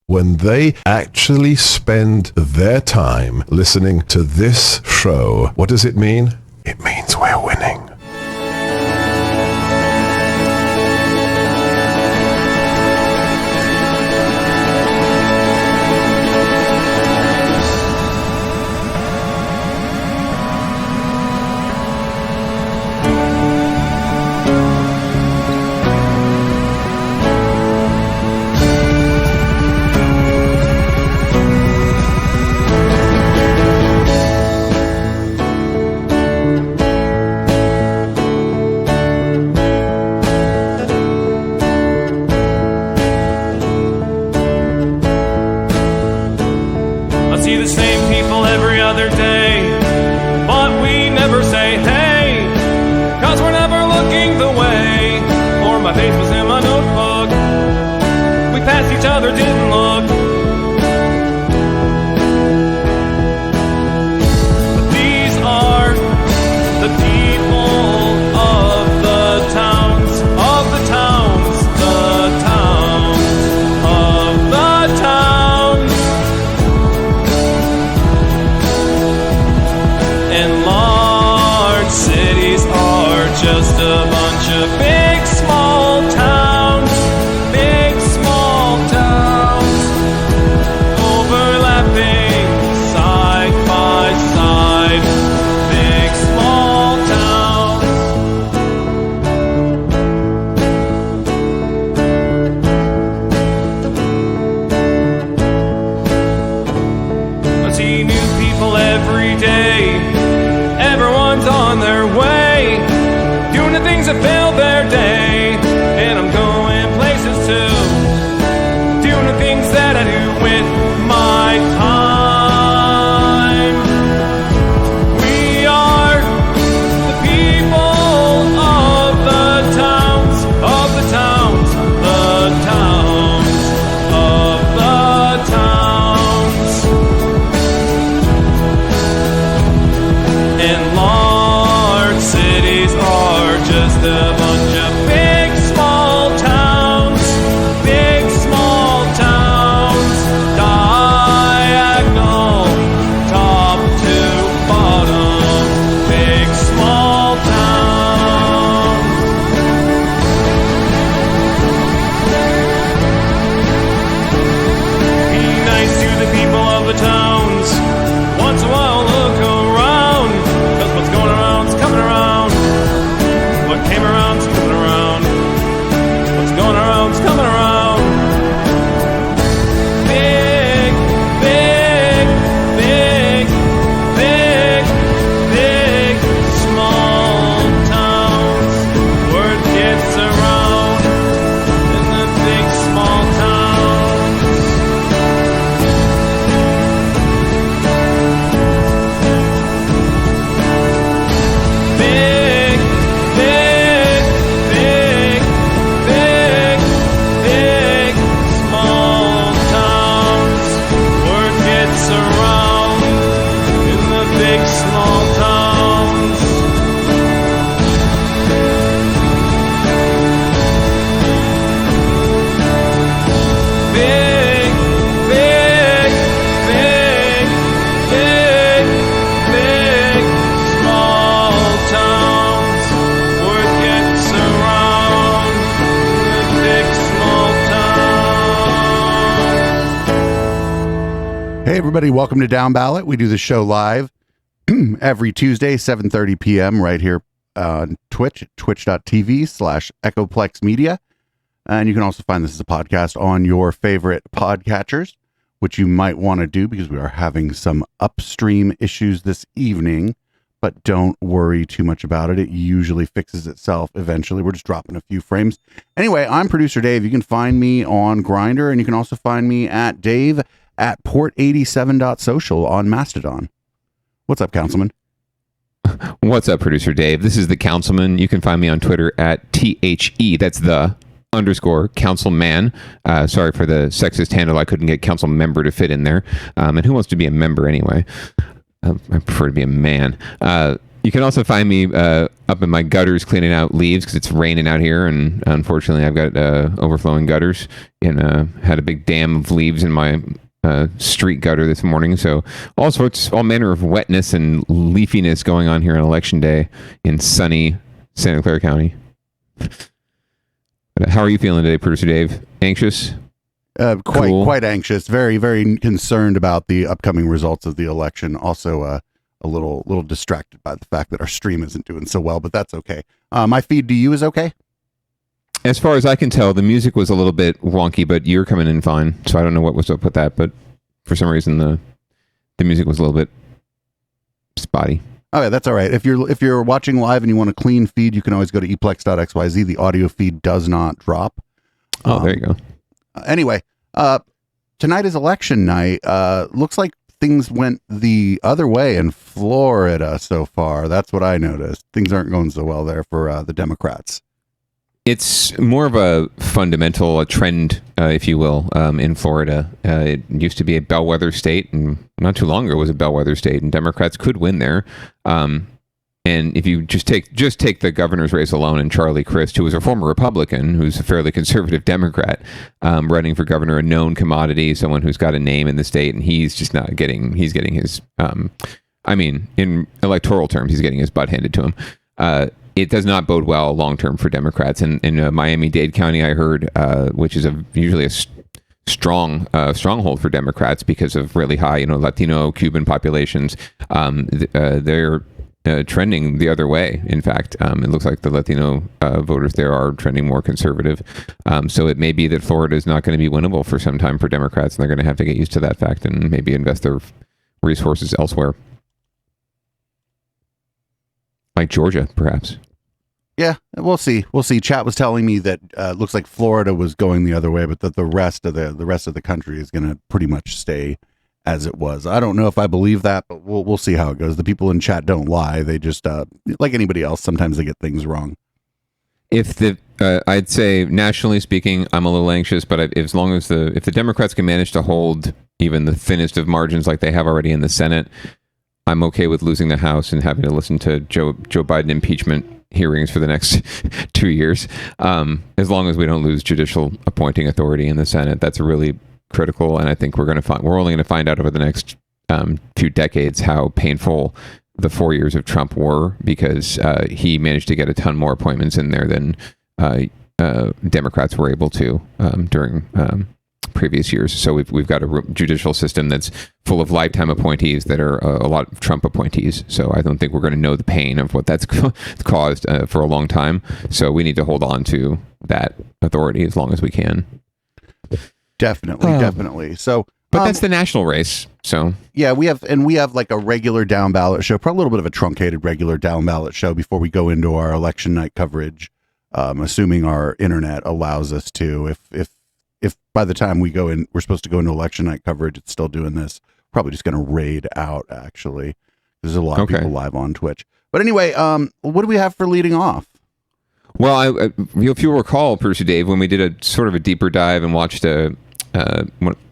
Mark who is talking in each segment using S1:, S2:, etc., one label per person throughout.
S1: when they actually spend their time listening to this show, what does it mean? It means we're winning.
S2: Hey everybody, welcome to Downballot. We do the show live every Tuesday, 7:30 p.m. right here on Twitch, twitch.tv/Echoplex Media. And you can also find this as a podcast on your favorite podcatchers, which you might want to do because we are having some upstream issues this evening. But don't worry too much about it. It usually fixes itself eventually. We're just dropping a few frames. Anyway, I'm producer Dave. You can find me on Grindr, and you can also find me at Dave@port87.social on Mastodon. What's up, Councilman?
S3: What's up, producer Dave? This is the Councilman. You can find me on Twitter at THE. That's the _councilman. Sorry for the sexist handle. I couldn't get council member to fit in there. And who wants to be a member anyway? I prefer to be a man. You can also find me up in my gutters cleaning out leaves because it's raining out here, and unfortunately I've got overflowing gutters and had a big dam of leaves in my street gutter this morning. So all manner of wetness and leafiness going on here on Election Day in sunny Santa Clara County. How are you feeling today, Producer Dave? Anxious?
S2: Quite anxious. Very, very concerned about the upcoming results of the election. Also, a little distracted by the fact that our stream isn't doing so well, but that's okay. My feed to you is okay?
S3: As far as I can tell, the music was a little bit wonky, but you're coming in fine. So I don't know what was up with that, but for some reason the music was a little bit spotty.
S2: Okay, that's all right. If you're watching live and you want a clean feed, you can always go to eplex.xyz. The audio feed does not drop.
S3: There you go.
S2: Anyway, tonight is election night. Looks like things went the other way in Florida so far. That's what I noticed. Things aren't going so well there for the Democrats.
S3: It's more of a fundamental trend, if you will, in Florida. It used to be a bellwether state, and not too long ago it was a bellwether state, and Democrats could win there. And if you just take the governor's race alone, and Charlie Crist, who was a former Republican, who's a fairly conservative Democrat, running for governor, a known commodity, someone who's got a name in the state, and he's just not getting. He's getting his. In electoral terms, he's getting his butt handed to him. It does not bode well long term for Democrats. In Miami-Dade County, I heard, which is usually a stronghold for Democrats because of really high, Latino, Cuban populations. They're trending the other way. In fact, it looks like the Latino voters there are trending more conservative. So it may be that Florida is not going to be winnable for some time for Democrats, and they're going to have to get used to that fact and maybe invest their resources elsewhere. Like Georgia, perhaps.
S2: Yeah, we'll see. Chat was telling me that it looks like Florida was going the other way, but that the rest of the country is going to pretty much stay as it was. I don't know if I believe that, but we'll see how it goes. The people in chat don't lie. They just like anybody else, sometimes they get things wrong.
S3: I'd say nationally speaking, I'm a little anxious, but as long as if the Democrats can manage to hold even the thinnest of margins like they have already in the Senate, I'm okay with losing the House and having to listen to Joe Biden impeachment hearings for the next 2 years. As long as we don't lose judicial appointing authority in the Senate, that's really critical. And I think we're only going to find out over the next 2 decades how painful the 4 years of Trump were, because he managed to get a ton more appointments in there than Democrats were able to during previous years. So we've got a judicial system that's full of lifetime appointees that are a lot of Trump appointees. So I don't think we're going to know the pain of what that's caused for a long time. So we need to hold on to that authority as long as we can.
S2: Definitely. So,
S3: but that's the national race. So
S2: yeah, we have like a regular down ballot show, probably a little bit of a truncated regular down ballot show before we go into our election night coverage. Assuming our internet allows us to. If by the time we go in, we're supposed to go into election night coverage, it's still doing this. Probably just going to raid out. Actually, there's a lot of people live on Twitch. But anyway, what do we have for leading off?
S3: Well, if you'll recall, Producer Dave, when we did a sort of a deeper dive and watched a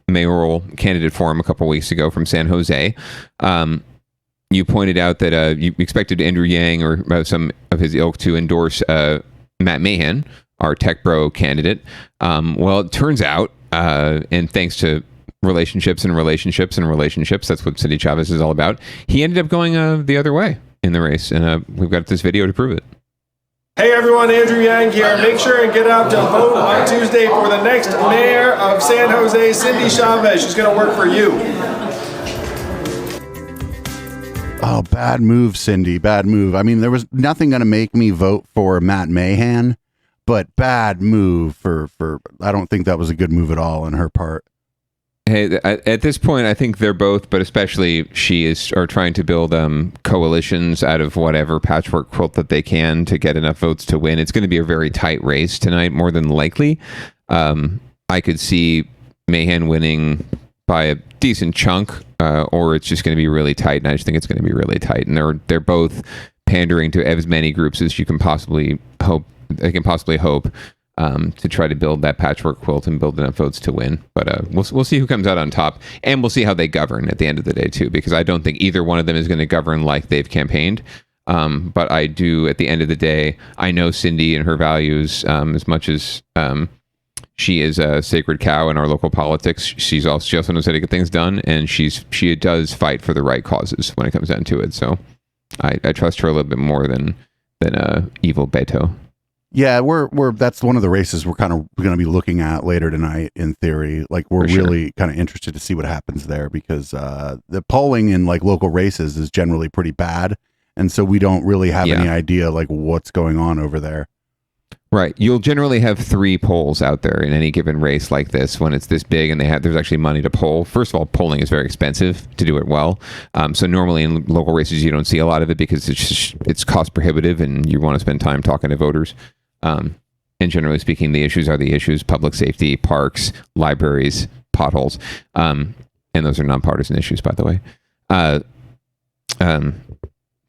S3: mayoral candidate forum a couple weeks ago from San Jose, you pointed out that you expected Andrew Yang or some of his ilk to endorse Matt Mahan, our tech bro candidate. Well, it turns out, and thanks to relationships, that's what Cindy Chavez is all about, he ended up going the other way in the race, and we've got this video to prove it.
S4: Hey everyone, Andrew Yang here. Make sure and get out to vote on Tuesday for the next mayor of San Jose, Cindy Chavez. She's going to work for you.
S2: Oh, bad move, Cindy. Bad move. I mean, there was nothing going to make me vote for Matt Mahan, but bad move for I don't think that was a good move at all on her part.
S3: Hey, at this point, I think they're both, but especially she are trying to build coalitions out of whatever patchwork quilt that they can to get enough votes to win. It's going to be a very tight race tonight, more than likely. I could see Mahan winning by a decent chunk, or it's just going to be really tight, and I just think it's going to be really tight. And they're both pandering to as many groups as you can possibly hope. They can possibly hope. To try to build that patchwork quilt and build enough votes to win. But we'll see who comes out on top, and we'll see how they govern at the end of the day too, because I don't think either one of them is going to govern like they've campaigned. But I do, at the end of the day, I know Cindy and her values as much as she is a sacred cow in our local politics. She also knows how to get things done, and she does fight for the right causes when it comes down to it. So I trust her a little bit more than evil Beto.
S2: Yeah, that's one of the races we're kind of going to be looking at later tonight. In theory, like we're really kind of interested to see what happens there, because the polling in like local races is generally pretty bad, and so we don't really have any idea like what's going on over there.
S3: Right. You'll generally have 3 polls out there in any given race like this when it's this big and there's actually money to poll. First of all, polling is very expensive to do it well. So normally in local races, you don't see a lot of it because it's cost prohibitive and you want to spend time talking to voters. And generally speaking, the issues are the issues: public safety, parks, libraries, potholes. And those are nonpartisan issues, by the way.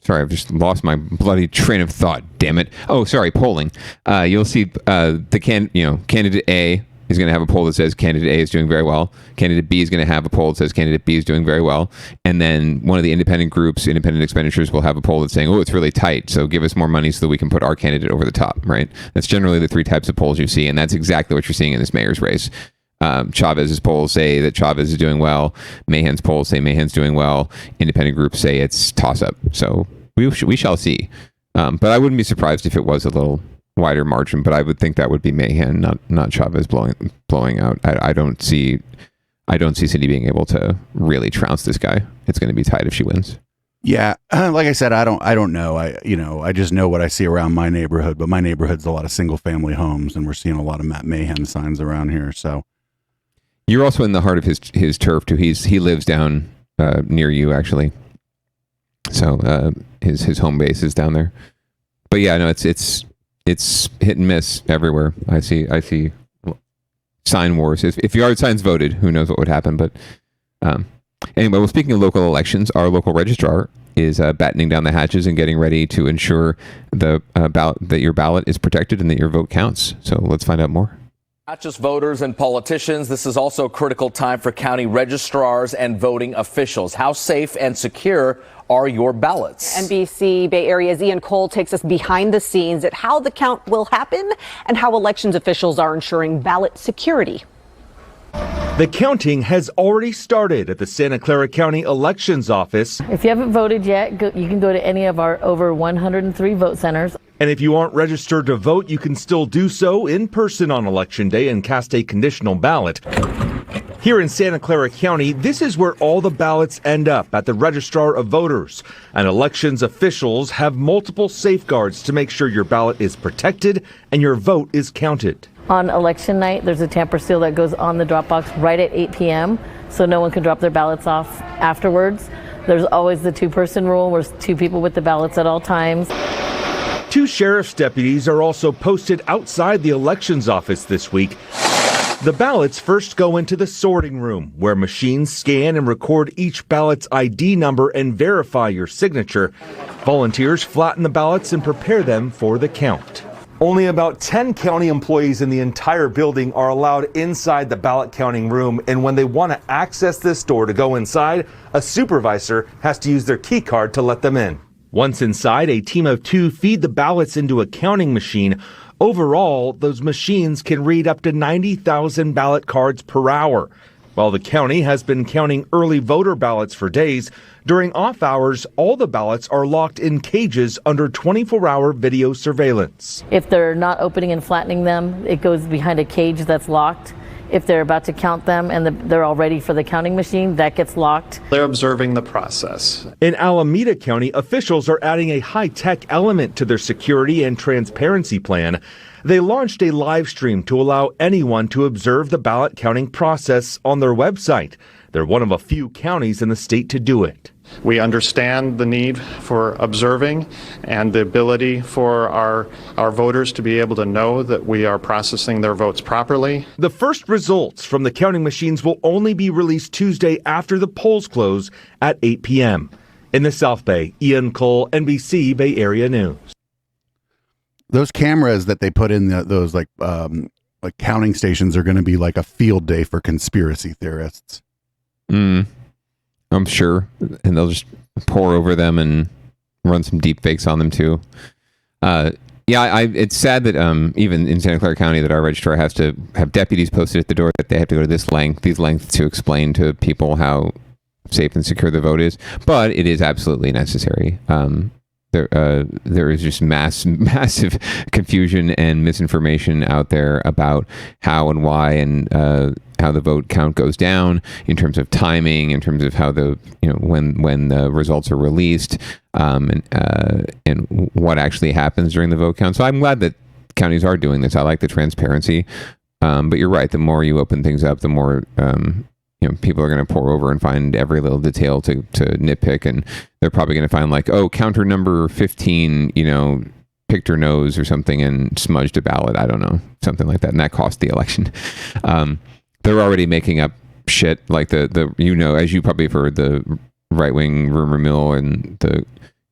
S3: Sorry, I've just lost my bloody train of thought. Damn it! Oh, sorry, polling. You'll see candidate A is going to have a poll that says candidate A is doing very well. Candidate B is going to have a poll that says candidate B is doing very well. And then one of the independent groups, independent expenditures, will have a poll that's saying, oh, it's really tight, so give us more money so that we can put our candidate over the top. Right? That's generally the 3 types of polls you see, and that's exactly what you're seeing in this mayor's race. Chavez's polls say that Chavez is doing well. Mahan's polls say Mahan's doing well. Independent groups say it's toss-up. So we shall see. But I wouldn't be surprised if it was a little wider margin, but I would think that would be Mahan, not Chavez blowing out. I don't see Cindy being able to really trounce this guy. It's going to be tight if she wins.
S2: Yeah, like I said, I don't know. I just know what I see around my neighborhood, but my neighborhood's a lot of single family homes, and we're seeing a lot of Matt Mahan signs around here. So
S3: you're also in the heart of his turf too. He lives down near you, actually. So his home base is down there. But yeah, no, it's hit and miss everywhere. I see sign wars. If yard signs voted, who knows what would happen? But anyway, well, speaking of local elections, our local registrar is battening down the hatches and getting ready to ensure that your ballot is protected and that your vote counts. So let's find out more.
S5: Not just voters and politicians, this is also a critical time for county registrars and voting officials. How safe and secure are your ballots?
S6: NBC Bay Area's Ian Cole takes us behind the scenes at how the count will happen and how elections officials are ensuring ballot security.
S7: The counting has already started at the Santa Clara County Elections Office.
S8: If you haven't voted yet, you can go to any of our over 103 vote centers.
S7: And if you aren't registered to vote, you can still do so in person on Election Day and cast a conditional ballot. Here in Santa Clara County, this is where all the ballots end up, at the Registrar of Voters. And elections officials have multiple safeguards to make sure your ballot is protected and your vote is counted.
S8: On election night, there's a tamper seal that goes on the drop box right at 8 p.m. so no one can drop their ballots off afterwards. There's always the 2-person rule where 2 people with the ballots at all times.
S7: 2 sheriff's deputies are also posted outside the elections office this week. The ballots first go into the sorting room, where machines scan and record each ballot's ID number and verify your signature. Volunteers flatten the ballots and prepare them for the count. Only about 10 county employees in the entire building are allowed inside the ballot counting room, and when they want to access this door to go inside, a supervisor has to use their key card to let them in. Once inside, a team of 2 feed the ballots into a counting machine. Overall, those machines can read up to 90,000 ballot cards per hour. While the county has been counting early voter ballots for days, during off hours, all the ballots are locked in cages under 24-hour video surveillance.
S8: If they're not opening and flattening them, it goes behind a cage that's locked. If they're about to count them and they're all ready for the counting machine, that gets locked.
S9: They're observing the process.
S7: In Alameda County, officials are adding a high-tech element to their security and transparency plan. They launched a live stream to allow anyone to observe the ballot counting process on their website. They're one of a few counties in the state to do it.
S9: We understand the need for observing and the ability for our voters to be able to know that we are processing their votes properly.
S7: The first results from the counting machines will only be released Tuesday after the polls close at 8 p.m. In the South Bay, Ian Cole, NBC Bay Area News.
S2: Those cameras that they put in those like counting stations are going to be like a field day for conspiracy theorists.
S3: I'm sure, and they'll just pour over them and run some deep fakes on them too. It's sad that even in Santa Clara County that our registrar has to have deputies posted at the door that they have to go to these lengths to explain to people how safe and secure the vote is. But it is absolutely necessary. There is just massive confusion and misinformation out there about how and why and how the vote count goes down in terms of timing, in terms of how when the results are released, and what actually happens during the vote count. So I'm glad that counties are doing this. I like the transparency, but you're right. The more you open things up, the more people are going to pour over and find every little detail to nitpick, and they're probably going to find like, oh, counter number 15, picked her nose or something and smudged a ballot. I don't know, something like that, and that cost the election. They're already making up shit like the as you probably have heard, the right-wing rumor mill and the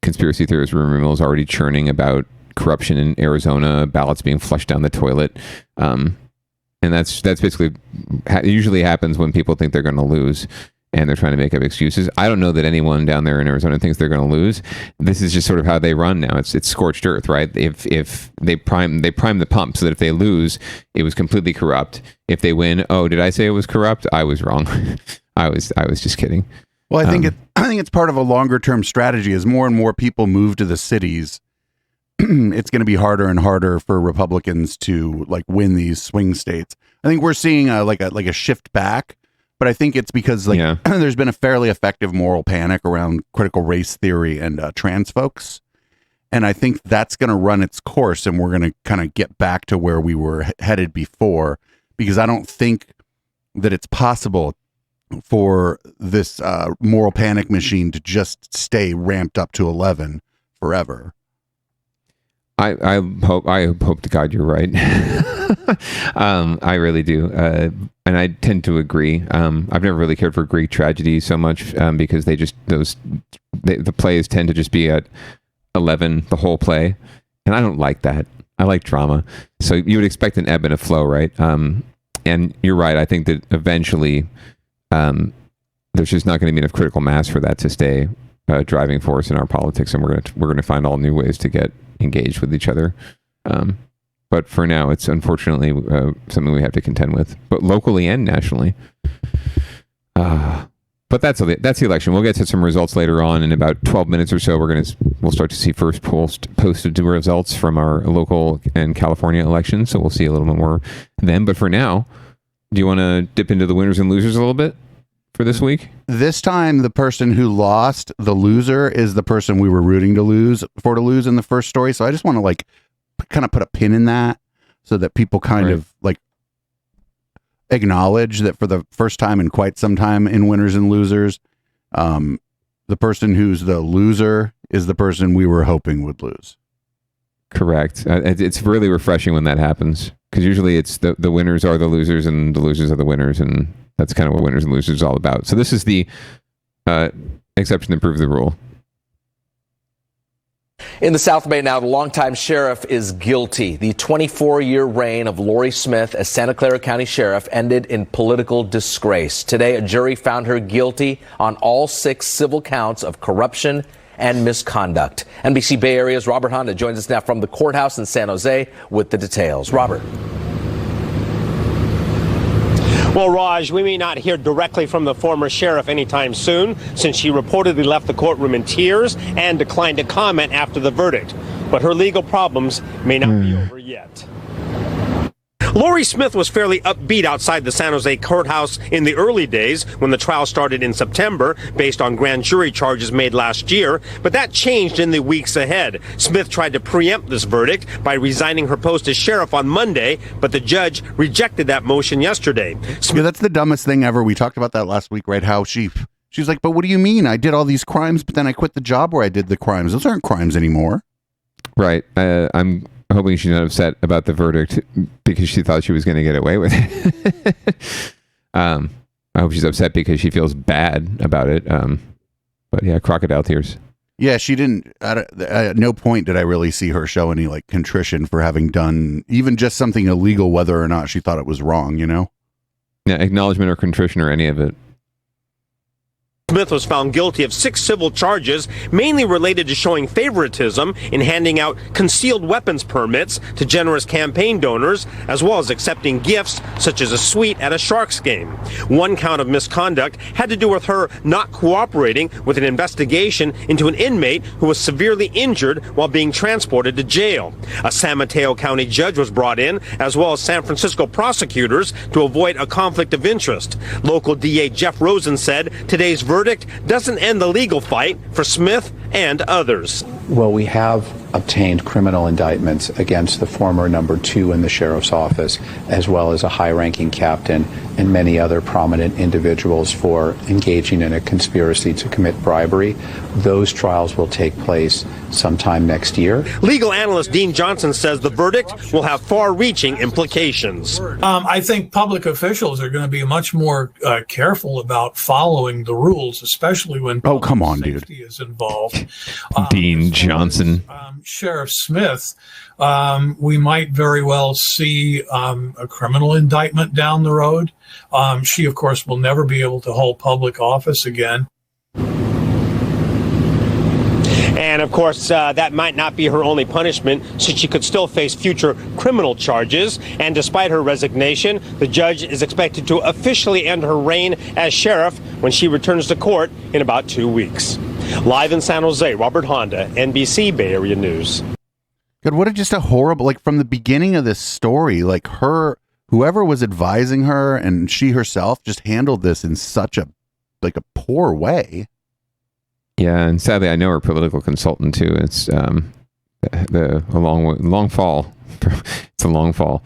S3: conspiracy theorist rumor mill is already churning about corruption in Arizona, ballots being flushed down the toilet. And that's basically usually happens when people think they're going to lose and they're trying to make up excuses. I don't know that anyone down there in Arizona thinks they're going to lose. This is just sort of how they run now. It's scorched earth, right? If they prime the pump so that if they lose, it was completely corrupt. If they win, oh, did I say it was corrupt? I was wrong. I was just kidding.
S2: Well, I think it's part of a longer term strategy. As more and more people move to the cities, it's going to be harder and harder for Republicans to win these swing states. I think we're seeing a shift back, but I think it's because there's been a fairly effective moral panic around critical race theory and trans folks, and I think that's going to run its course, and we're going to kind of get back to where we were headed before, because I don't think that it's possible for this moral panic machine to just stay ramped up to 11 forever.
S3: I hope to God you're right. I really do, and I tend to agree. I've never really cared for Greek tragedy so much because the plays tend to just be at 11 the whole play, and I don't like that. I like drama, so you would expect an ebb and a flow, right? And you're right. I think that eventually there's just not going to be enough critical mass for that to stay a driving force in our politics, and we're going to find all new ways to get engaged with each other. But for now, it's unfortunately something we have to contend with, but locally and nationally. But that's the election. We'll get to some results later on in about 12 minutes or so. We'll start to see first posted results from our local and California elections. So we'll see a little bit more then. But for now, do you want to dip into the winners and losers a little bit for this week?
S2: This time, the person who lost, the loser, is the person we were rooting to lose in the first story. So I just want to kind of put a pin in that so that people kind of acknowledge that for the first time in quite some time in winners and losers, the person who's the loser is the person we were hoping would lose. Correct.
S3: It's really refreshing when that happens, because usually it's the winners are the losers and the losers are the winners, and that's kind of what winners and losers is all about. So this is the exception that proves the rule.
S5: In the South Bay now, the longtime sheriff is guilty. The 24-year reign of Lori Smith as Santa Clara County Sheriff ended in political disgrace. Today, a jury found her guilty on all 6 civil counts of corruption and misconduct. NBC Bay Area's Robert Honda joins us now from the courthouse in San Jose with the details. Robert.
S10: Well, Raj, we may not hear directly from the former sheriff anytime soon, since she reportedly left the courtroom in tears and declined to comment after the verdict. But her legal problems may not be over yet. Lori Smith was fairly upbeat outside the San Jose courthouse in the early days when the trial started in September based on grand jury charges made last year, but that changed in the weeks ahead. Smith tried to preempt this verdict by resigning her post as sheriff on Monday, but the judge rejected that motion yesterday.
S2: Yeah, that's the dumbest thing ever. We talked about that last week, right? How she's like, but what do you mean? I did all these crimes, but then I quit the job where I did the crimes. Those aren't crimes anymore.
S3: Right. I'm hoping she's not upset about the verdict because she thought she was going to get away with it. I hope she's upset because she feels bad about it. But yeah, crocodile tears.
S2: Yeah, she didn't. At no point did I really see her show any contrition for having done even just something illegal, whether or not she thought it was wrong.
S3: Yeah, acknowledgement or contrition or any of it.
S10: Smith was found guilty of 6 civil charges, mainly related to showing favoritism in handing out concealed weapons permits to generous campaign donors, as well as accepting gifts such as a suite at a Sharks game. One count of misconduct had to do with her not cooperating with an investigation into an inmate who was severely injured while being transported to jail. A San Mateo County judge was brought in, as well as San Francisco prosecutors, to avoid a conflict of interest. Local DA Jeff Rosen said today's verdict doesn't end the legal fight for Smith and others.
S11: Well, we have obtained criminal indictments against the former number 2 in the sheriff's office, as well as a high-ranking captain and many other prominent individuals for engaging in a conspiracy to commit bribery. Those trials will take place sometime next year.
S10: Legal analyst Dean Johnson says the verdict will have far-reaching implications.
S12: I think public officials are going to be much more careful about following the rules, especially when safety is involved.
S3: Dean Johnson.
S12: Sheriff Smith, we might very well see a criminal indictment down the road. She, of course, will never be able to hold public office again.
S10: And, of course, that might not be her only punishment, since she could still face future criminal charges. And despite her resignation, the judge is expected to officially end her reign as sheriff when she returns to court in about 2 weeks. Live in San Jose, Robert Honda, NBC Bay Area News.
S2: God, what just a horrible, like from the beginning of this story, like whoever was advising her and she herself just handled this in such a poor way.
S3: Yeah, and sadly, I know her political consultant too. It's a long fall. It's a long fall.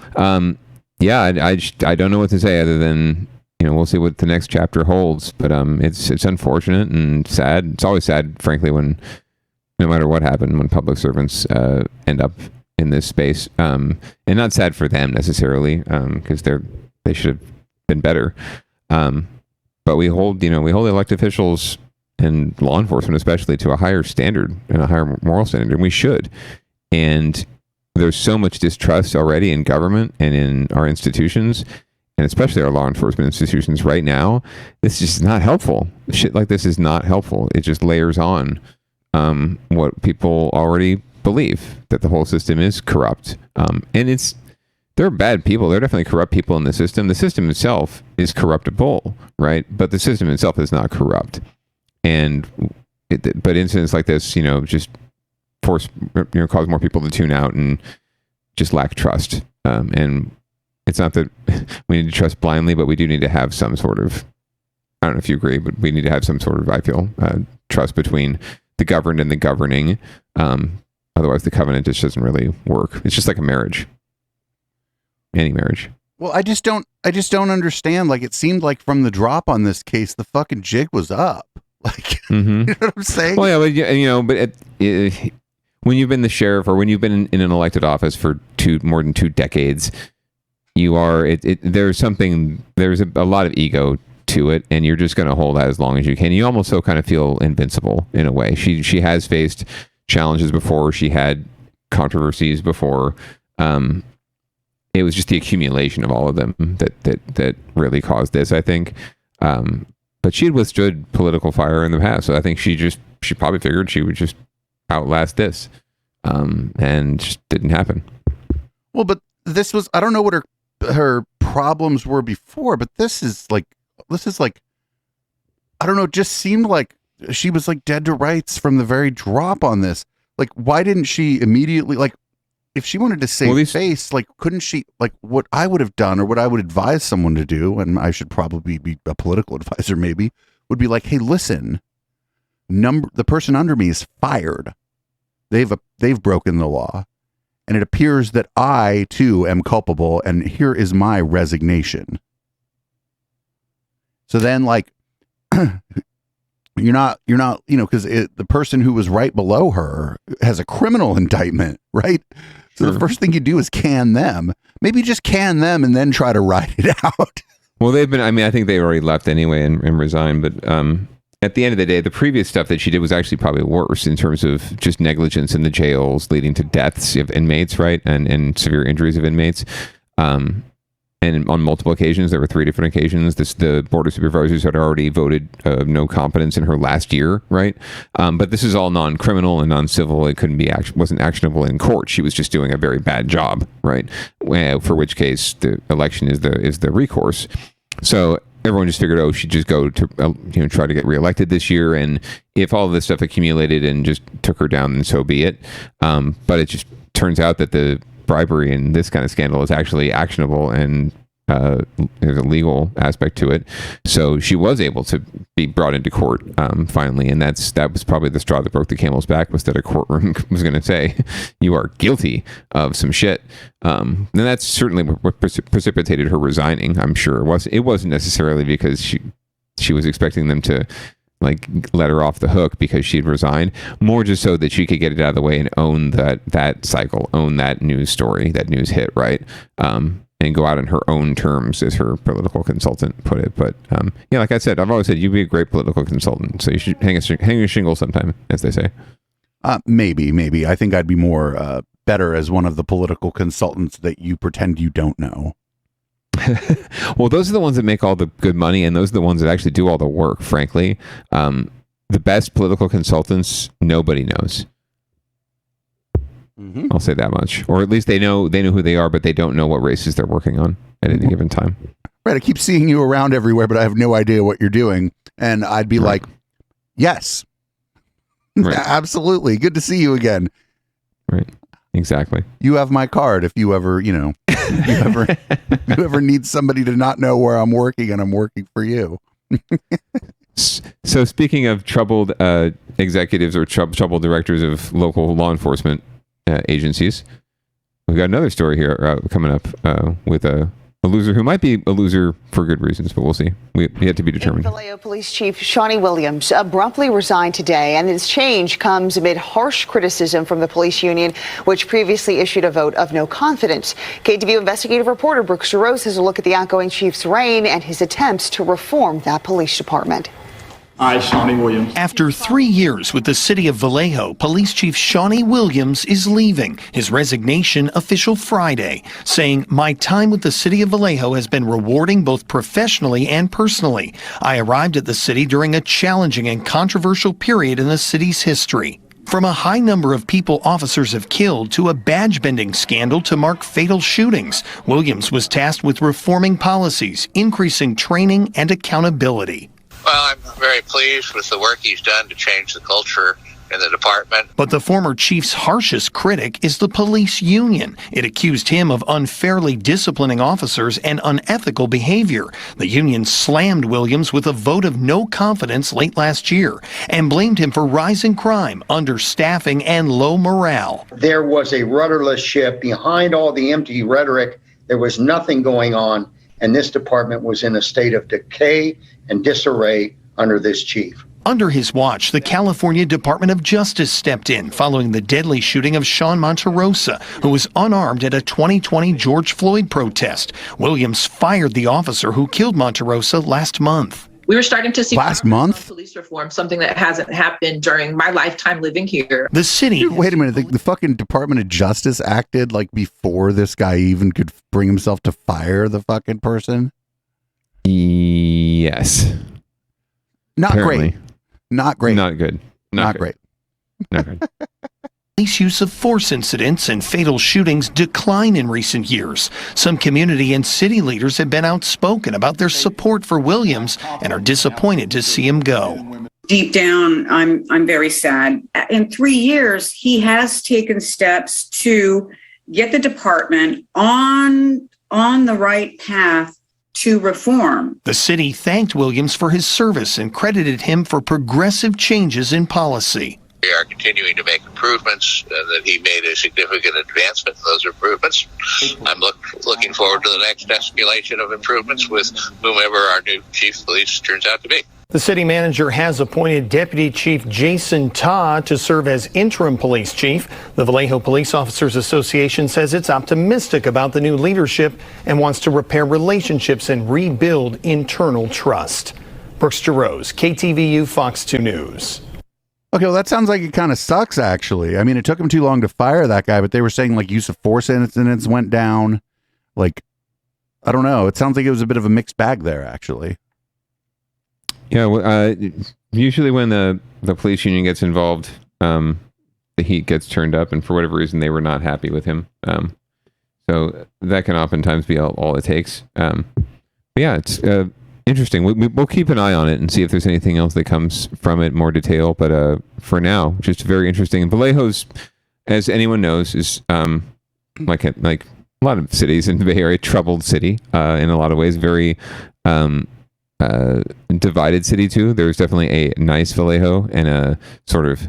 S3: Yeah, I don't know what to say other than, we'll see what the next chapter holds. But it's unfortunate and sad. It's always sad, frankly, when no matter what happened, when public servants end up in this space, and not sad for them necessarily, because they should have been better. But we hold elected officials and law enforcement especially to a higher standard and a higher moral standard, and we should. And there's so much distrust already in government and in our institutions, and especially our law enforcement institutions right now. This is not helpful. Shit like this is not helpful. It just layers on what people already believe, that the whole system is corrupt. And there are bad people. There are definitely corrupt people in the system. The system itself is corruptible, right? But the system itself is not corrupt. But incidents like this, just cause more people to tune out and just lack trust. And it's not that we need to trust blindly, but we do need to have some sort of, I don't know if you agree, but we need to have some sort of, I feel, trust between the governed and the governing. Otherwise, the covenant just doesn't really work. It's just like a marriage, any marriage.
S2: Well, I just don't understand. Like, it seemed like from the drop on this case, the fucking jig was up. Like, you know what I'm saying?
S3: Well, yeah, but when you've been the sheriff or when you've been in an elected office for more than 2 decades, there's a lot of ego to it, and you're just going to hold that as long as you can. You almost so kind of feel invincible in a way. She has faced challenges before. She had controversies before. It was just the accumulation of all of them that really caused this, I think. But she had withstood political fire in the past, so I think she probably figured she would just outlast this, and just didn't happen.
S2: Well, but this was, I don't know what her problems were before, but this is like, I don't know, it just seemed like she was like dead to rights from the very drop on this. Like, why didn't she immediately, like, if she wanted to save face, like, couldn't she, like, what I would have done or what I would advise someone to do, and I should probably be a political advisor maybe, would be like, hey, listen, the person under me is fired. They've broken the law, and it appears that I too am culpable, and here is my resignation. So then, like, you're not, because the person who was right below her has a criminal indictment, right? So the first thing you do is can them. Maybe just can them and then try to ride it out.
S3: Well, I think they already left anyway and resigned. But at the end of the day, the previous stuff that she did was actually probably worse in terms of just negligence in the jails leading to deaths of inmates, right? And severe injuries of inmates. And on multiple occasions, there were 3 different occasions. The board of supervisors had already voted no competence in her last year, right? But this is all non-criminal and non-civil. It wasn't actionable in court. She was just doing a very bad job, right? For which case the election is the recourse. So everyone just figured, she'd just go to try to get reelected this year. And if all of this stuff accumulated and just took her down, then so be it. But it just turns out that the bribery in this kind of scandal is actually actionable, and there's a legal aspect to it. So she was able to be brought into court finally, and that was probably the straw that broke the camel's back, was that a courtroom was going to say you are guilty of some shit. And that's certainly what precipitated her resigning. I'm sure it wasn't necessarily because she was expecting them to let her off the hook because she'd resigned, more just so that she could get it out of the way and own that cycle, own that news story, that news hit, right? And go out on her own terms, as her political consultant put it. But like I said, I've always said you'd be a great political consultant, so you should hang a shingle sometime, as they say.
S2: Maybe. I think I'd be more better as one of the political consultants that you pretend you don't know.
S3: Well, those are the ones that make all the good money, and those are the ones that actually do all the work, frankly. The best political consultants, nobody knows. Mm-hmm. I'll say that much. Or at least they know who they are, but they don't know what races they're working on at any given time.
S2: Right. I keep seeing you around everywhere, but I have no idea what you're doing. And I'd be like, yes, right. Absolutely. Good to see you again.
S3: Right. Exactly.
S2: You have my card if you ever, you ever need somebody to not know where I'm working and I'm working for you.
S3: So speaking of troubled executives or troubled directors of local law enforcement agencies, we've got another story here coming up with a loser who might be a loser for good reasons, but we'll see. We yet to be determined.
S13: Vallejo Police Chief Shawnee Williams abruptly resigned today, and his change comes amid harsh criticism from the police union, which previously issued a vote of no confidence. KTVU investigative reporter Brooks DeRose has a look at the outgoing chief's reign and his attempts to reform that police department.
S14: I, Shawnee Williams. After 3 years with the city of Vallejo, Police Chief Shawnee Williams is leaving. His resignation official Friday, saying, "My time with the city of Vallejo has been rewarding both professionally and personally. I arrived at the city during a challenging and controversial period in the city's history." From a high number of people officers have killed to a badge-bending scandal to mark fatal shootings, Williams was tasked with reforming policies, increasing training and accountability.
S15: Well, I'm very pleased with the work he's done to change the culture in the department.
S14: But the former chief's harshest critic is the police union. It accused him of unfairly disciplining officers and unethical behavior. The union slammed Williams with a vote of no confidence late last year and blamed him for rising crime, understaffing, and low morale.
S16: There was a rudderless ship. Behind all the empty rhetoric, there was nothing going on, and this department was in a state of decay and disarray under this chief.
S14: Under his watch, the California Department of Justice stepped in following the deadly shooting of Sean Monterosa, who was unarmed at a 2020 George Floyd protest. Williams fired the officer who killed Monterosa last month.
S17: We were starting to see
S2: last month
S17: police reform, something that hasn't happened during my lifetime living here.
S14: The city.
S2: Wait a minute. The fucking Department of Justice acted like before this guy even could bring himself to fire the fucking person.
S3: Yes.
S2: Not
S3: Apparently.
S2: great. Not great.
S3: Not good.
S2: Not great.
S3: Not good.
S14: Police use of force incidents and fatal shootings decline in recent years. Some community and city leaders have been outspoken about their support for Williams and are disappointed to see him go.
S18: Deep down, I'm very sad. In 3 years, he has taken steps to get the department on the right path to reform.
S14: The city thanked Williams for his service and credited him for progressive changes in policy.
S15: We are continuing to make improvements, that he made a significant advancement in those improvements. I'm looking forward to the next escalation of improvements with whomever our new chief of police turns out to be.
S10: The city manager has appointed Deputy Chief Jason Todd to serve as interim police chief. The Vallejo Police Officers Association says it's optimistic about the new leadership and wants to repair relationships and rebuild internal trust. Brooks DeRose, KTVU Fox 2 News.
S2: Okay, well, that sounds like it kind of sucks, actually. I mean, it took him too long to fire that guy, but they were saying, like, use of force incidents went down. Like, I don't know. It sounds like it was a bit of a mixed bag there, actually.
S3: Yeah, well, usually when the police union gets involved, the heat gets turned up, and for whatever reason, they were not happy with him. So that can oftentimes be all it takes. But yeah, it's interesting. We'll keep an eye on it and see if there's anything else that comes from it, more detail. But for now, just very interesting. And Vallejo's, as anyone knows, is like a lot of cities in the Bay Area, troubled city in a lot of ways. Very divided city too. There's definitely a nice Vallejo and a sort of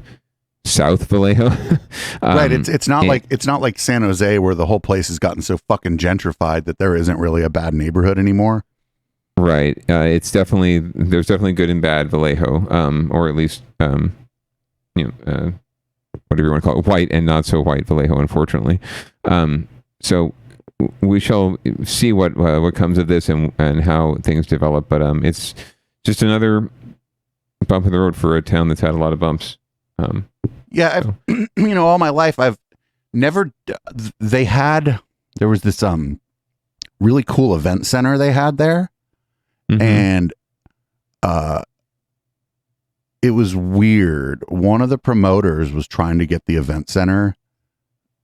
S3: South Vallejo.
S2: Right. It's not like San Jose, where the whole place has gotten so fucking gentrified that there isn't really a bad neighborhood anymore.
S3: Right. There's definitely good and bad Vallejo, or at least whatever you want to call it, white and not so white Vallejo, unfortunately. So we shall see what comes of this and how things develop. But it's just another bump in the road for a town that's had a lot of bumps.
S2: All my life I've never. There was this really cool event center they had there, and it was weird. One of the promoters was trying to get the event center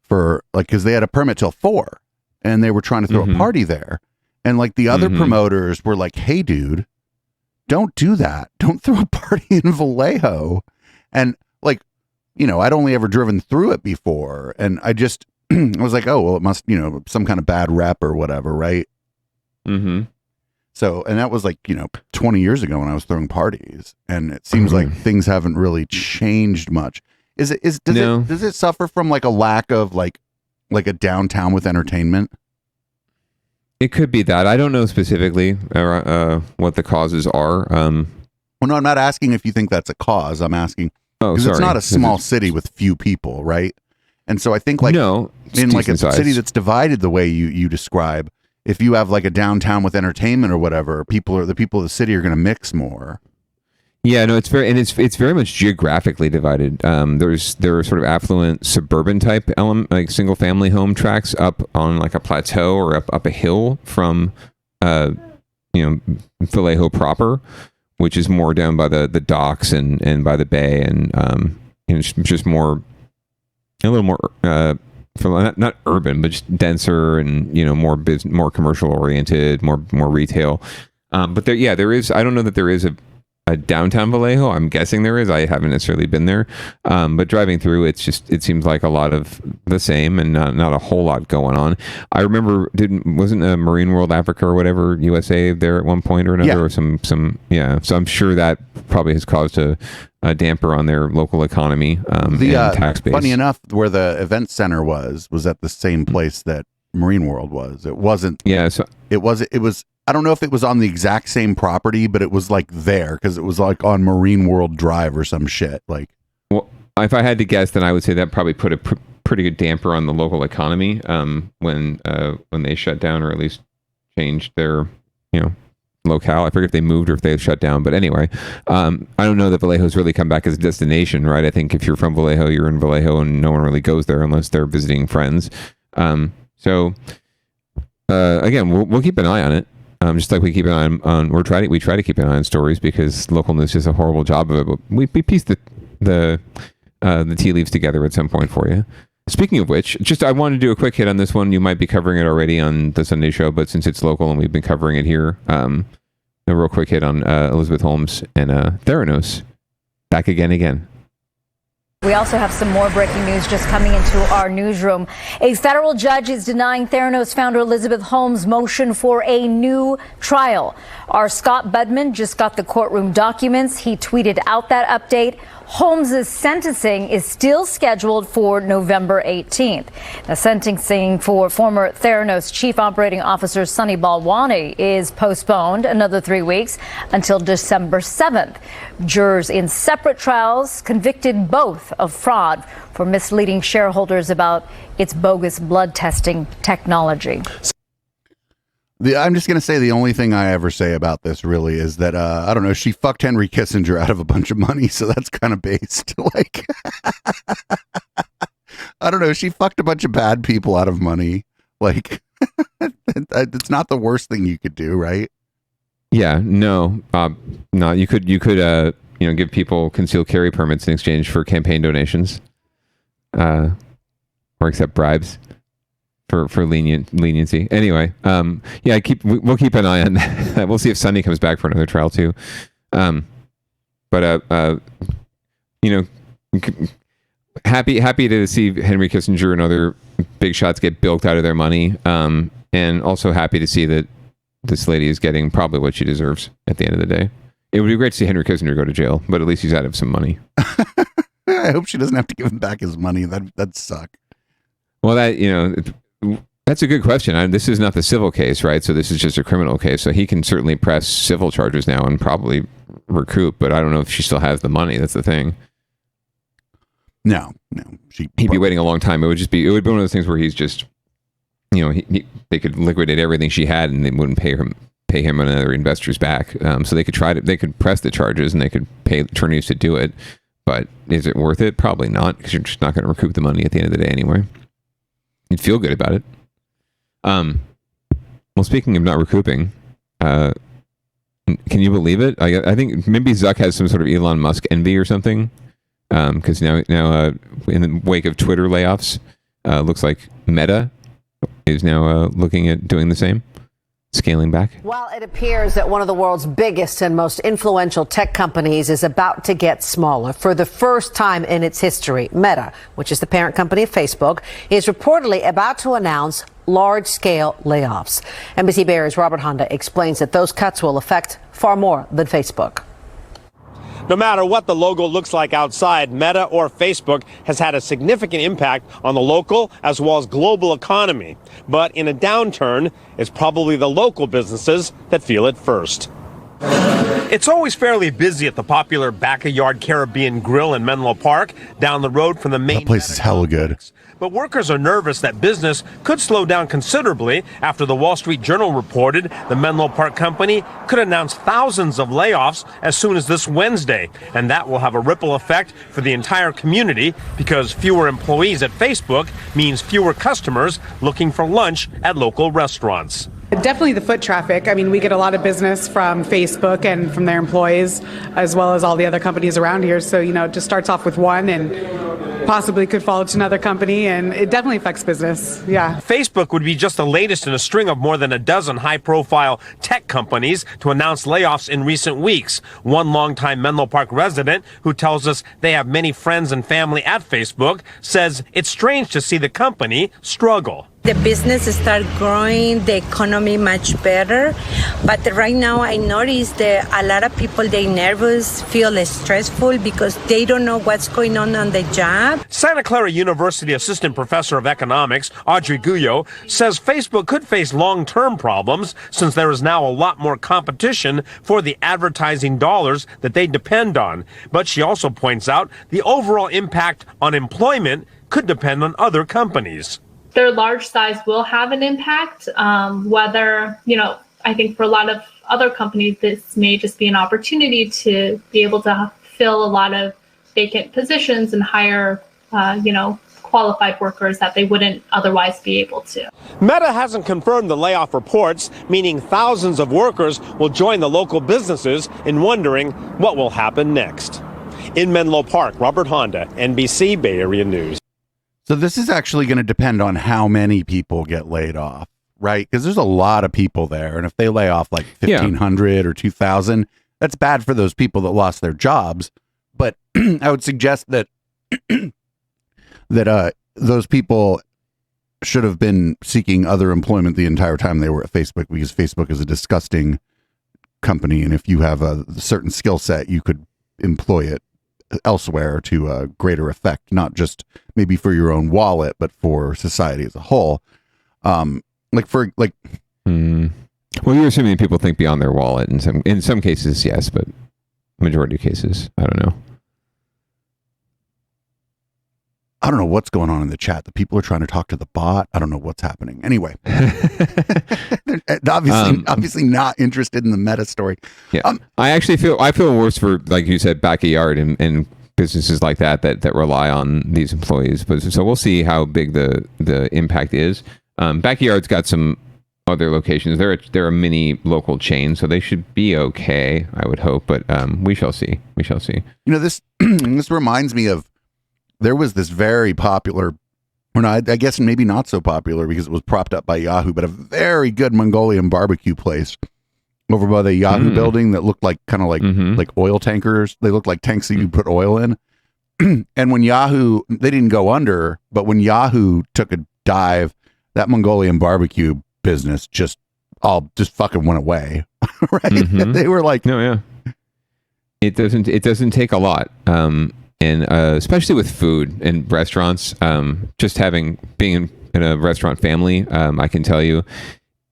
S2: for because they had a permit till 4. And they were trying to throw a party there. And like the other promoters were like, hey, dude, don't do that. Don't throw a party in Vallejo. And like, I'd only ever driven through it before. And I just, I was like, oh, well, it must, some kind of bad rep or whatever, right? Mm-hmm. So, and that was like, 20 years ago when I was throwing parties. And it seems like things haven't really changed much. Does it suffer from like a lack of like a downtown with entertainment?
S3: It could be that. I don't know specifically what the causes are.
S2: Well, no, I'm not asking if you think that's a cause. I'm asking because it's not a small city with few people, right? And so I think in like a city that's divided the way you describe, if you have like a downtown with entertainment or whatever, the people of the city are going to mix more.
S3: Yeah, no, it's very much geographically divided. There are sort of affluent suburban type like single family home tracts up on like a plateau or up a hill from Vallejo proper, which is more down by the docks and by the bay, and it's just more a little more not urban, but just denser and more commercial oriented, more retail. But there is. I don't know that there is a downtown Vallejo. I'm guessing there is. I haven't necessarily been there, but driving through, it seems like a lot of the same and not a whole lot going on. I remember, wasn't Marine World Africa or whatever USA there at one point or another, or some. So I'm sure that probably has caused a damper on their local economy and tax base.
S2: Funny enough, where the event center was at the same place that Marine World was. It wasn't. Yeah. So it was. I don't know if it was on the exact same property, but it was like there because it was like on Marine World Drive or some shit. Like,
S3: well, if I had to guess, then I would say that probably put a pretty good damper on the local economy when they shut down, or at least changed their locale. I forget if they moved or if they shut down, but anyway, I don't know that Vallejo's really come back as a destination, right? I think if you're from Vallejo, you're in Vallejo, and no one really goes there unless they're visiting friends. So again, we'll keep an eye on it. Just like we keep an eye on we try to keep an eye on stories because local news does a horrible job of it. But we piece the tea leaves together at some point for you. Speaking of which, I wanted to do a quick hit on this one. You might be covering it already on the Sunday show, but since it's local and we've been covering it here, a real quick hit on Elizabeth Holmes and Theranos. Back again.
S19: We also have some more breaking news just coming into our newsroom. A federal judge is denying Theranos founder Elizabeth Holmes' motion for a new trial. Our Scott Budman just got the courtroom documents. He tweeted out that update. Holmes' sentencing is still scheduled for November 18th. The sentencing for former Theranos Chief Operating Officer Sunny Balwani is postponed another 3 weeks until December 7th. Jurors in separate trials convicted both of fraud for misleading shareholders about its bogus blood testing technology.
S2: I'm just going to say the only thing I ever say about this really is that, I don't know, she fucked Henry Kissinger out of a bunch of money, so that's kind of based. Like, I don't know, she fucked a bunch of bad people out of money. Like, It's not the worst thing you could do, right?
S3: Yeah, no. You could give people concealed carry permits in exchange for campaign donations, or accept bribes for leniency. Anyway, we'll keep an eye on that. We'll see if Sunny comes back for another trial too. Happy to see Henry Kissinger and other big shots get bilked out of their money, and also happy to see that this lady is getting probably what she deserves at the end of the day. It would be great to see Henry Kissinger go to jail, but at least he's out of some money.
S2: I hope she doesn't have to give him back his money. That'd suck.
S3: Well, that's a good question. This is not the civil case, right? So this is just a criminal case. So he can certainly press civil charges now and probably recoup, but I don't know if she still has the money. That's the thing.
S2: No.
S3: He'd be waiting a long time. It would be one of those things where he's just, they could liquidate everything she had and they wouldn't pay him and other investors back. So they could press the charges and they could pay attorneys to do it. But is it worth it? Probably not, because you're just not going to recoup the money at the end of the day anyway. You'd feel good about it. Well, speaking of not recouping, can you believe it? I think maybe Zuck has some sort of Elon Musk envy or something. Because now in the wake of Twitter layoffs, looks like Meta is now looking at doing the same, scaling back.
S6: Well, it appears that one of the world's biggest and most influential tech companies is about to get smaller. For the first time in its history, Meta, which is the parent company of Facebook, is reportedly about to announce large-scale layoffs. NBC Bay Area's Robert Honda explains that those cuts will affect far more than Facebook.
S10: No matter what the logo looks like outside, Meta or Facebook has had a significant impact on the local as well as global economy. But in a downturn, it's probably the local businesses that feel it first. It's always fairly busy at the popular Backyard Caribbean Grill in Menlo Park, down the road from the main.
S2: That place is hella good.
S10: But workers are nervous that business could slow down considerably after the Wall Street Journal reported the Menlo Park company could announce thousands of layoffs as soon as this Wednesday. And that will have a ripple effect for the entire community, because fewer employees at Facebook means fewer customers looking for lunch at local restaurants.
S20: Definitely the foot traffic. I mean, we get a lot of business from Facebook and from their employees, as well as all the other companies around here. So, it just starts off with one and possibly could follow to another company, and it definitely affects business. Yeah.
S10: Facebook would be just the latest in a string of more than a dozen high-profile tech companies to announce layoffs in recent weeks. One longtime Menlo Park resident who tells us they have many friends and family at Facebook says it's strange to see the company struggle.
S21: The business start growing, the economy much better, but right now I notice that a lot of people, they nervous, feel stressful because they don't know what's going on the job.
S10: Santa Clara University assistant professor of economics, Audrey Guyot, says Facebook could face long-term problems since there is now a lot more competition for the advertising dollars that they depend on. But she also points out the overall impact on employment could depend on other companies.
S22: Their large size will have an impact. Whether, I think for a lot of other companies, this may just be an opportunity to be able to fill a lot of vacant positions and hire, qualified workers that they wouldn't otherwise be able to.
S10: Meta hasn't confirmed the layoff reports, meaning thousands of workers will join the local businesses in wondering what will happen next. In Menlo Park, Robert Honda, NBC Bay Area News.
S2: So this is actually going to depend on how many people get laid off, right? Because there's a lot of people there. And if they lay off like 1,500 or 2,000, that's bad for those people that lost their jobs. But I would suggest that those people should have been seeking other employment the entire time they were at Facebook, because Facebook is a disgusting company. And if you have a certain skill set, you could employ it elsewhere to a greater effect, not just maybe for your own wallet, but for society as a whole. Well,
S3: you're assuming people think beyond their wallet in some cases, yes, but majority of cases, I don't know.
S2: I don't know what's going on in the chat. The people are trying to talk to the bot. I don't know what's happening. Anyway, obviously not interested in the Meta story.
S3: Yeah, I feel worse for, like you said, Backyard and businesses like that rely on these employees. But so we'll see how big the impact is. Backyard's got some other locations. They're a mini local chain, so they should be okay, I would hope. But we shall see. We shall see.
S2: This this reminds me of, there was this very popular, I guess maybe not so popular because it was propped up by Yahoo, but a very good Mongolian barbecue place over by the Yahoo building that looked like kind of like oil tankers. They looked like tanks that you put oil in. And when Yahoo, they didn't go under, but when Yahoo took a dive, that Mongolian barbecue business just fucking went away. Right? They were like,
S3: no, yeah. It doesn't take a lot. And especially with food and restaurants, just being in a restaurant family, I can tell you,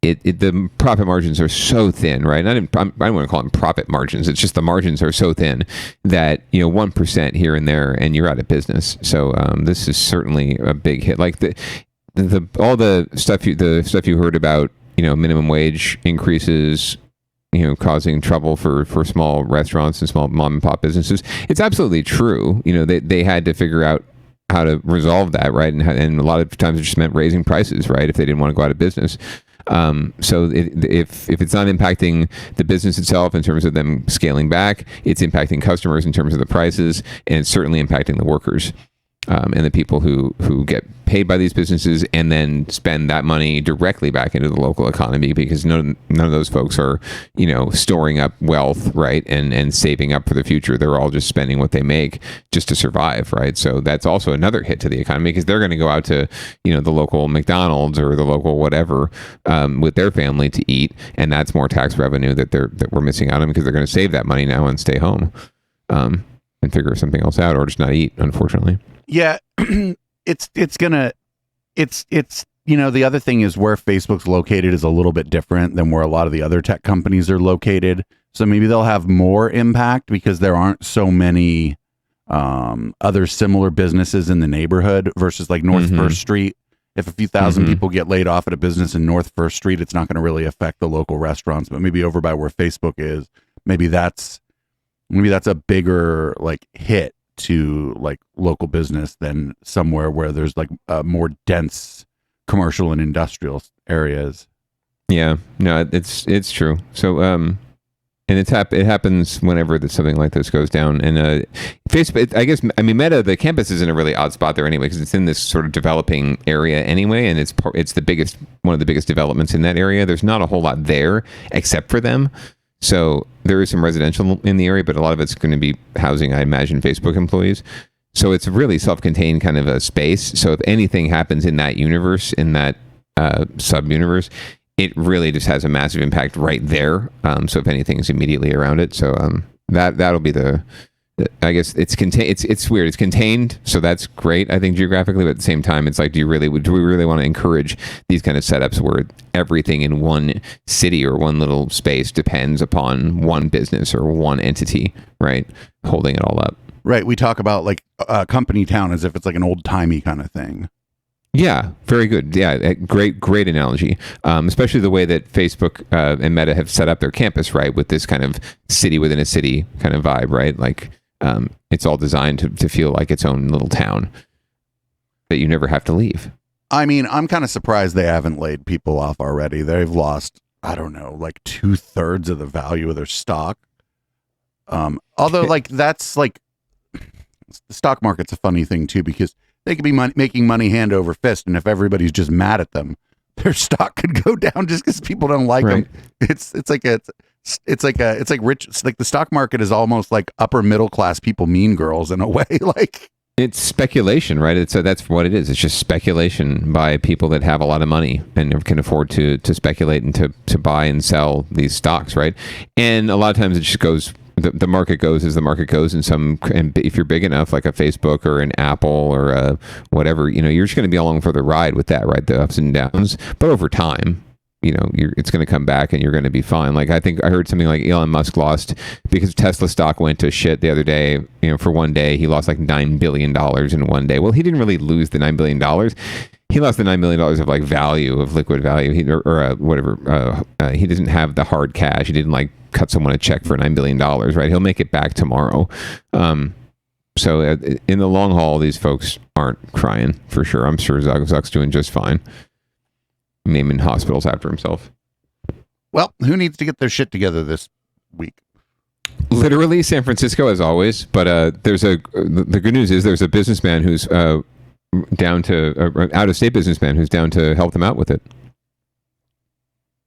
S3: the profit margins are so thin, right? I don't want to call them profit margins. It's just the margins are so thin that 1% here and there, and you're out of business. So this is certainly a big hit. Like all the stuff you heard about, minimum wage increases, causing trouble for small restaurants and small mom and pop businesses. It's absolutely true. They had to figure out how to resolve that, right? And a lot of times it just meant raising prices, right? If they didn't want to go out of business. So if it's not impacting the business itself in terms of them scaling back, it's impacting customers in terms of the prices, and it's certainly impacting the workers. And the people who get paid by these businesses and then spend that money directly back into the local economy, because none of those folks are, storing up wealth, right, and saving up for the future. They're all just spending what they make just to survive, right? So that's also another hit to the economy, because they're going to go out to, the local McDonald's or the local whatever with their family to eat, and that's more tax revenue that we're missing out on, because they're going to save that money now and stay home and figure something else out, or just not eat, unfortunately.
S2: Yeah, the other thing is where Facebook's located is a little bit different than where a lot of the other tech companies are located. So maybe they'll have more impact because there aren't so many other similar businesses in the neighborhood versus like North First Street. If a few thousand people get laid off at a business in North First Street, it's not going to really affect the local restaurants. But maybe over by where Facebook is, maybe that's a bigger like hit to like local business than somewhere where there's like more dense commercial and industrial areas.
S3: Yeah, no, it's true. So and it happens whenever something like this goes down. And Facebook, I guess, Meta, the campus is in a really odd spot there anyway, because it's in this sort of developing area anyway, and it's one of the biggest developments in that area. There's not a whole lot there except for them. So there is some residential in the area, but a lot of it's going to be housing, I imagine, Facebook employees. So it's a really self-contained kind of a space. So if anything happens in that universe, in that sub-universe, it really just has a massive impact right there. So if anything's immediately around it, so that'll be I guess it's contained. It's weird. It's contained, so that's great, I think, geographically. But at the same time, it's like, do we really want to encourage these kind of setups where everything in one city or one little space depends upon one business or one entity, right, holding it all up?
S2: Right. We talk about like company town as if it's like an old timey kind of thing.
S3: Yeah, very good. Yeah, great analogy. Especially the way that Facebook and Meta have set up their campus, right, with this kind of city within a city kind of vibe, right? Like it's all designed to feel like its own little town that you never have to leave.
S2: I mean, I'm kind of surprised they haven't laid people off already. They've lost, I don't know, like 2/3 of the value of their stock. Although, like, that's like the stock market's a funny thing too, because they could be making money hand over fist, and if everybody's just mad at them, their stock could go down just because people don't like them. It's like rich. It's like the stock market is almost like upper middle class people, mean girls in a way. Like,
S3: it's speculation, right? That's what it is. It's just speculation by people that have a lot of money and can afford to speculate and to buy and sell these stocks, right? And a lot of times it just goes. The market goes as the market goes, and if you're big enough, like a Facebook or an Apple or a whatever, you're just going to be along for the ride with that, right? The ups and downs. But over time, it's going to come back and you're going to be fine. Like, I think I heard something like Elon Musk lost, because Tesla stock went to shit the other day, for one day, he lost like $9 billion in one day. Well, he didn't really lose the $9 billion. He lost the $9 million of like value, of liquid value, or whatever. He doesn't have the hard cash. He didn't like cut someone a check for $9 billion, right? He'll make it back tomorrow. So in the long haul, these folks aren't crying for sure. I'm sure Zuck's doing just fine. naming hospitals after himself.
S2: Well, who needs to get their shit together this week?
S3: Literally San Francisco, as always. But the good news is there's a businessman who's out-of-state businessman who's down to help them out with it.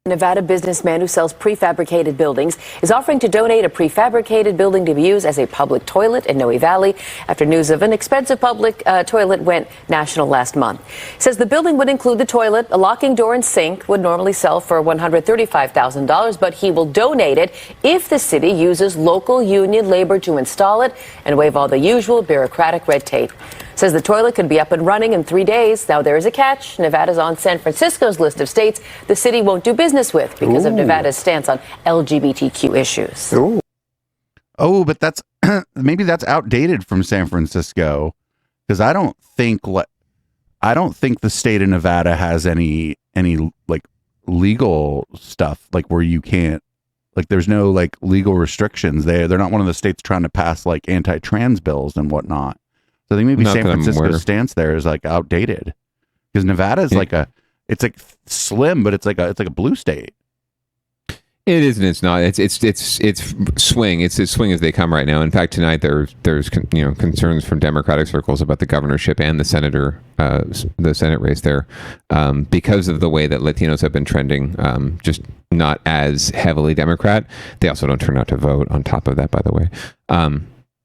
S1: Nevada businessman who sells prefabricated buildings is offering to donate a prefabricated building to be used as a public toilet in Noe Valley after news of an expensive public toilet went national last month. Says the building would include the toilet, a locking door and sink, would normally sell for $135,000, but he will donate it if the city uses local union labor to install it and waive all the usual bureaucratic red tape. Says the toilet could be up and running in 3 days. Now, there is a catch. Nevada's on San Francisco's list of states the city won't do business with because of Nevada's stance on LGBTQ issues.
S2: Oh, but that's maybe that's outdated from San Francisco, because I don't think the state of Nevada has any like legal stuff like where you can't, like there's no like legal restrictions. They're not one of the states trying to pass like anti-trans bills and whatnot. So I think maybe San Francisco's stance there is like outdated, because Nevada is it's like slim, but it's like a blue state.
S3: It is and it's not. It's swing. It's as swing as they come right now. In fact, tonight there's concerns from Democratic circles about the governorship and the Senate race there, because of the way that Latinos have been trending, just not as heavily Democrat. They also don't turn out to vote. On top of that, by the way.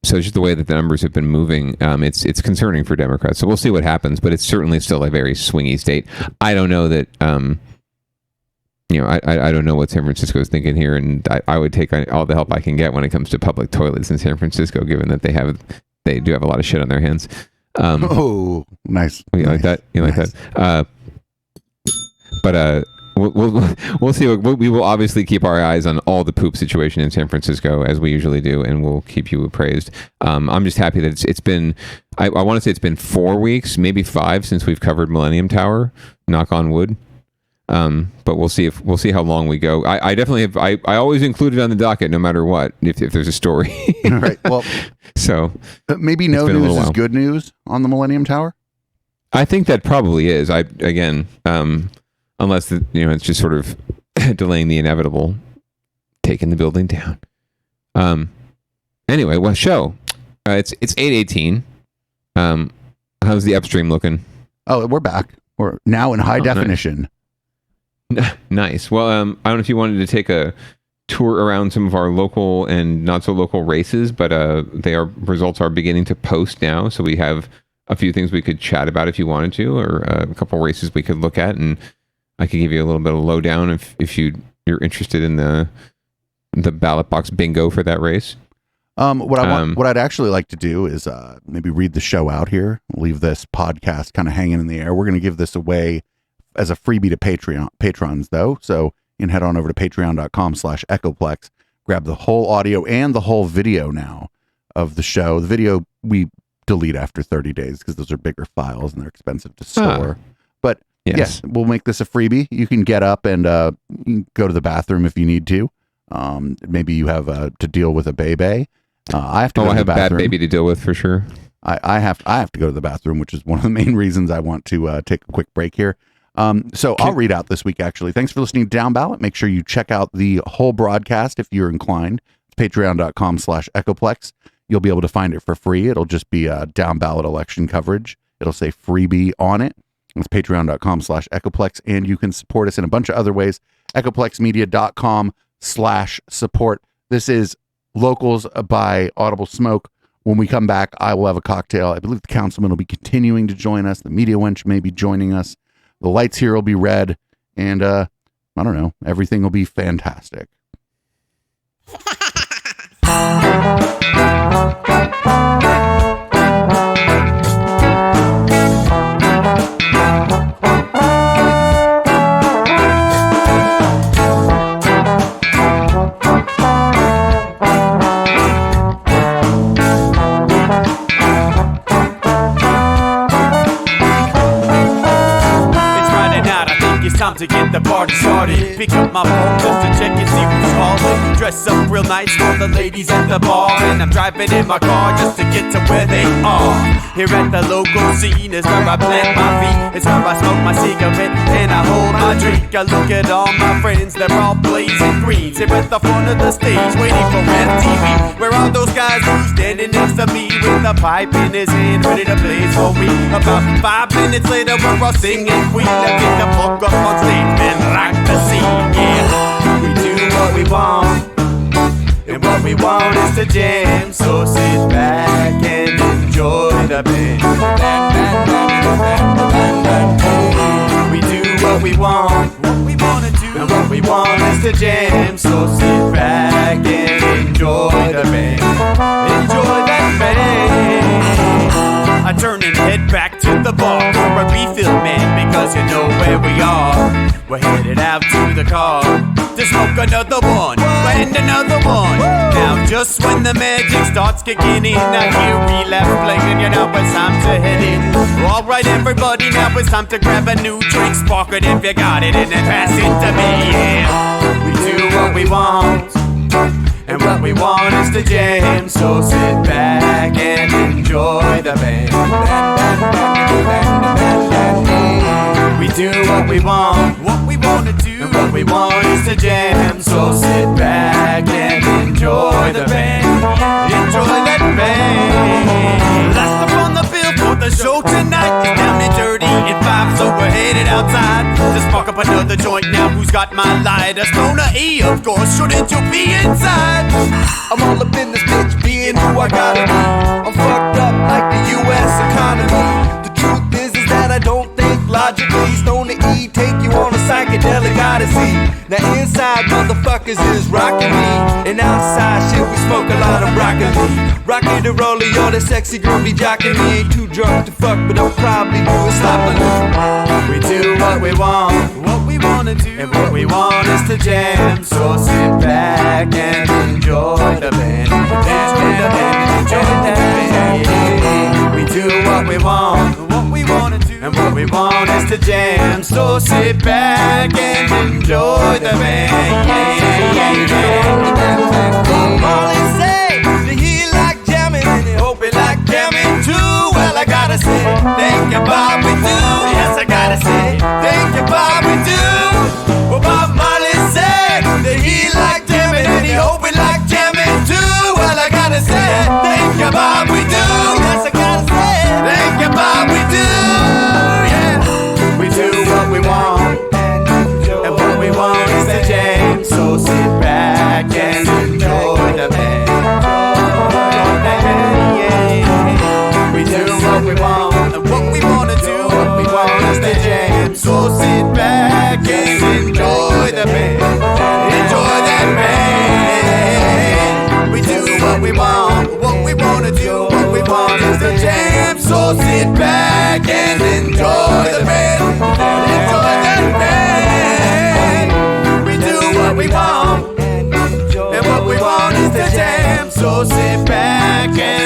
S3: So it's just the way that the numbers have been moving. It's concerning for Democrats. So we'll see what happens, but it's certainly still a very swingy state. I don't know that, I don't know what San Francisco is thinking here, and I would take all the help I can get when it comes to public toilets in San Francisco, given that they do have a lot of shit on their hands.
S2: Oh, nice.
S3: You like that? You like that? But we'll see. We will obviously keep our eyes on all the poop situation in San Francisco, as we usually do, and we'll keep you appraised. I'm just happy that it's been, I want to say it's been 4 weeks, maybe 5, since we've covered Millennium Tower. Knock on wood. But we'll see how long we go. I definitely have. I always include it on the docket, no matter what. If there's a story.
S2: All right. Well,
S3: so
S2: maybe no news is good news on the Millennium Tower.
S3: I think that probably is. Unless it's just sort of delaying the inevitable, taking the building down. Anyway, well, show. It's 8:18. How's the upstream looking?
S2: Oh, we're back. We're now in high definition.
S3: Nice. Well, I don't know if you wanted to take a tour around some of our local and not so local races, but results are beginning to post now. So we have a few things we could chat about if you wanted to, or a couple races we could look at, and I could give you a little bit of lowdown if you're interested in the ballot box bingo for that race.
S2: What I'd actually like to do is maybe read the show out here. Leave this podcast kind of hanging in the air. We're going to give this away as a freebie to patrons, though. So you can head on over to patreon.com/Echoplex. Grab the whole audio and the whole video now of the show. The video we delete after 30 days because those are bigger files and they're expensive to store. But yes, we'll make this a freebie. You can get up and go to the bathroom if you need to. Maybe you have to deal with a baby. I have to.
S3: I have a bad baby to deal with for sure.
S2: I have to go to the bathroom, which is one of the main reasons I want to take a quick break here. So I'll read out this week, actually. Thanks for listening to Downballot. Make sure you check out the whole broadcast if you're inclined. It's patreon.com/Echoplex. You'll be able to find it for free. It'll just be a Downballot election coverage. It'll say freebie on it. It's patreon.com/Echoplex. And you can support us in a bunch of other ways. EchoplexMedia.com/support. This is Locals by Audible Smoke. When we come back, I will have a cocktail. I believe the councilman will be continuing to join us. The media wench may be joining us. The lights here will be red. And I don't know. Everything will be fantastic.
S4: Time to get the party started. Pick up my phone just to check and see who's calling. dress up real nice for the ladies at the bar, and I'm driving in my car just to get to where they are. Here at the local scene is where I plant my feet. It's where I smoke my cigarette and I hold my drink. I look at all my friends, they're all blazing greens. Here at the front of the stage, waiting for MTV. Where are those guys who's standing next to me with a pipe in his hand, ready to blaze for me? About 5 minutes later, we're all singing Queen. Let's get the fuck up on stage and rock the scene. Yeah, we do what we want, and what we want is to jam. So sit back and enjoy the band. We do what we want, and what we want is to jam. So sit back and enjoy the band. Enjoy that band. I turn and head back to the bar for a refill, man, because you know where we are. We're headed out to the car to smoke another one and another one. Now just when the magic starts kicking in, I hear relapse playing, you know it's time to head in. Alright everybody, now it's time to grab a new drink, spark it if you got it, and then pass it to me. Yeah, we do what we want, and what we want is to jam. So sit back and enjoy the band. We do what we want to do, and what we want is to jam. So sit back and enjoy the band. Enjoy that band. Last up on the bill for the show tonight is Down and Dirty at 5, so we're headed outside to spark up another joint. Now who's got my lighter? Stoner E, of course, shouldn't you be inside?
S8: I'm all up in this bitch, being who I gotta be. I'm fucked up like the U.S. economy. The truth is that I don't think logically. Stoner E take you on a psychedelic odyssey. Now inside motherfuckers is rocking me, and outside shit we smoke a lot of broccoli. Rocky the roller, yo, that sexy girl be jocking me. Ain't too drunk to fuck, but I'll probably do it sloppily.
S4: We do what we want to do, and what we want is to jam. So sit back and enjoy the band. Enjoy the band, enjoy the band. We do what we want to do, and what we want is to jam. So sit back and enjoy the band.
S8: Molly say that he like jamming, and he hope he like jamming too. Well, I gotta say, thank you, Bob, we do. Yes, I gotta say, thank you, Bob, we do. Well, Bob Marley said that he like jamming, and he hope he like jamming too. Well, I gotta say, thank you, Bob, we do. Yes, I gotta say, thank you, Bob, we do. Yeah,
S4: we do what we want, and what we want is to jam. So sit back and enjoy the band. We do what we want, and what we want to do, what we want is to jam. So sit back and enjoy the band. Enjoy that band. We do what we want to do, what we want is to jam. So sit back and enjoy the band. Enjoy that band. We do what we want, and what we want is to jam. So sit back and